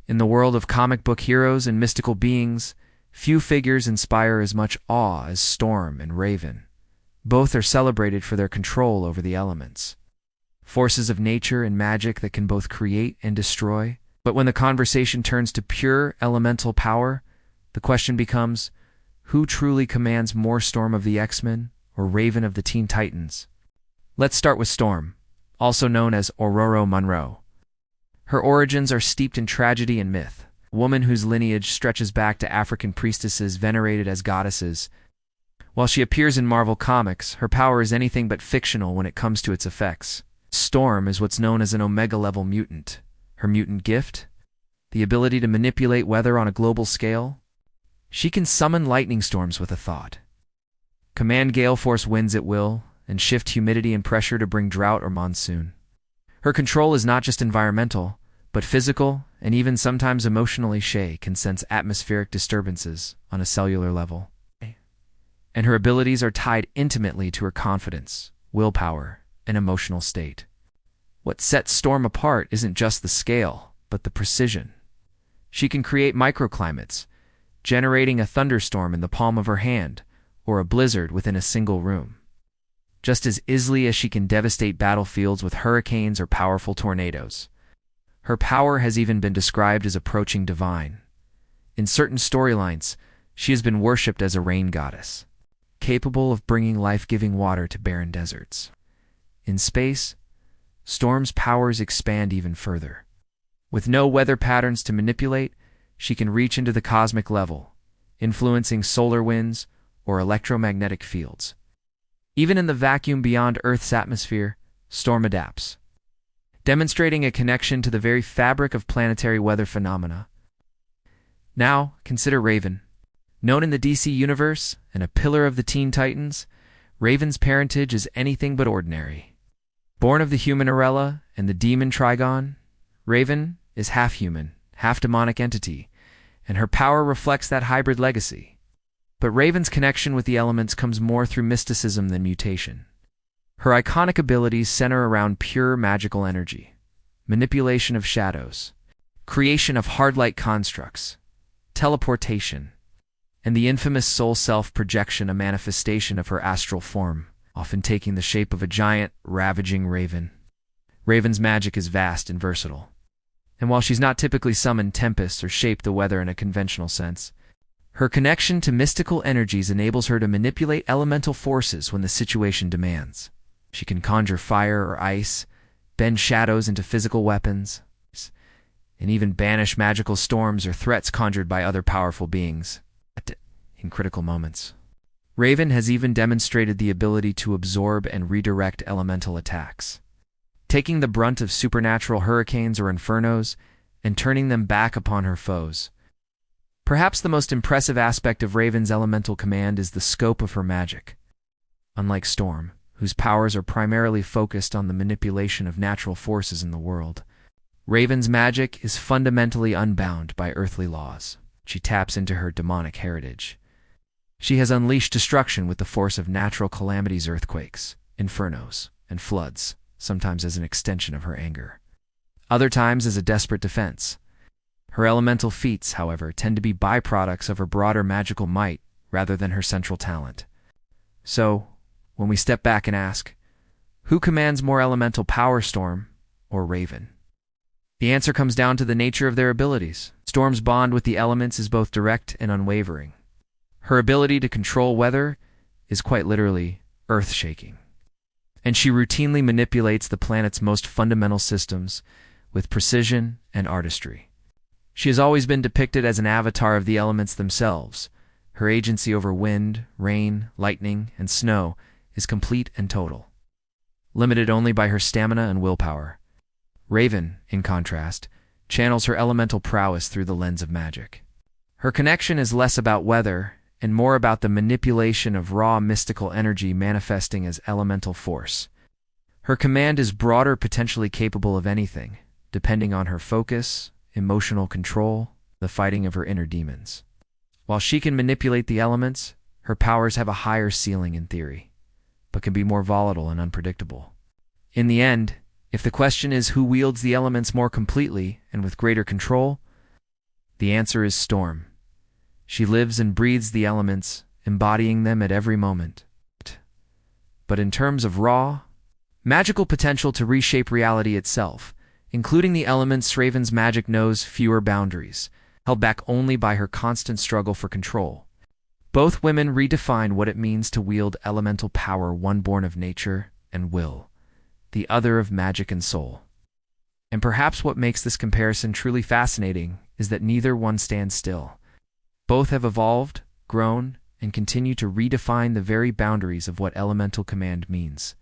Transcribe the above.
In the world of comic book heroes and mystical beings, few figures inspire as much awe as Storm and Raven. Both are celebrated for their control over the elements. Forces of nature and magic that can both create and destroy. But when the conversation turns to pure elemental power, the question becomes, who truly commands more, Storm of the X-Men or Raven of the Teen Titans? Let's start with Storm, also known as Ororo Munro. Her origins are steeped in tragedy and myth, a woman whose lineage stretches back to African priestesses venerated as goddesses. While she appears in Marvel Comics, her power is anything but fictional when it comes to its effects. Storm is what's known as an Omega-level mutant. Her mutant gift? The ability to manipulate weather on a global scale? She can summon lightning storms with a thought, command gale force winds at will, and shift humidity and pressure to bring drought or monsoon. Her control is not just environmental, but physical and even sometimes emotionally. She can sense atmospheric disturbances on a cellular level. And her abilities are tied intimately to her confidence, willpower, and emotional state. What sets Storm apart isn't just the scale, but the precision. She can create microclimates, generating a thunderstorm in the palm of her hand or a blizzard within a single room, just as easily as she can devastate battlefields with hurricanes or powerful tornadoes. Her power has even been described as approaching divine. In certain storylines, she has been worshipped as a rain goddess, capable of bringing life-giving water to barren deserts. In space, Storm's powers expand even further. With no weather patterns to manipulate, she can reach into the cosmic level, influencing solar winds or electromagnetic fields. Even in the vacuum beyond Earth's atmosphere, Storm adapts, demonstrating a connection to the very fabric of planetary weather phenomena. Now, consider Raven. Known in the DC Universe and a pillar of the Teen Titans, Raven's parentage is anything but ordinary. Born of the human Arella and the demon Trigon, Raven is half-human, half-demonic entity, and her power reflects that hybrid legacy. But Raven's connection with the elements comes more through mysticism than mutation. Her iconic abilities center around pure magical energy, manipulation of shadows, creation of hard-light constructs, teleportation, and the infamous soul self-projection, a manifestation of her astral form, often taking the shape of a giant, ravaging raven. Raven's magic is vast and versatile, and while she's not typically summoned tempests or shaped the weather in a conventional sense, her connection to mystical energies enables her to manipulate elemental forces when the situation demands. She can conjure fire or ice, bend shadows into physical weapons, and even banish magical storms or threats conjured by other powerful beings in critical moments. Raven has even demonstrated the ability to absorb and redirect elemental attacks, taking the brunt of supernatural hurricanes or infernos and turning them back upon her foes. Perhaps the most impressive aspect of Raven's elemental command is the scope of her magic. Unlike Storm, whose powers are primarily focused on the manipulation of natural forces in the world, Raven's magic is fundamentally unbound by earthly laws. She taps into her demonic heritage. She has unleashed destruction with the force of natural calamities, earthquakes, infernos, and floods, sometimes as an extension of her anger, other times as a desperate defense. Her elemental feats, however, tend to be byproducts of her broader magical might rather than her central talent. So, when we step back and ask, who commands more elemental power, Storm or Raven? The answer comes down to the nature of their abilities. Storm's bond with the elements is both direct and unwavering. Her ability to control weather is quite literally earth-shaking, and she routinely manipulates the planet's most fundamental systems with precision and artistry. She has always been depicted as an avatar of the elements themselves. Her agency over wind, rain, lightning, and snow is complete and total, limited only by her stamina and willpower. Raven, in contrast, channels her elemental prowess through the lens of magic. Her connection is less about weather and more about the manipulation of raw mystical energy manifesting as elemental force. Her command is broader, potentially capable of anything, depending on her focus, emotional control, the fighting of her inner demons. While she can manipulate the elements, her powers have a higher ceiling in theory, but can be more volatile and unpredictable. In the end, if the question is who wields the elements more completely and with greater control, The answer is Storm. She lives and breathes the elements, embodying them at every moment. But in terms of raw, magical potential to reshape reality itself, including the elements, Raven's magic knows fewer boundaries, held back only by her constant struggle for control. Both women redefine what it means to wield elemental power, one born of nature and will, the other of magic and soul. And perhaps what makes this comparison truly fascinating is that neither one stands still. Both have evolved, grown, and continue to redefine the very boundaries of what elemental command means.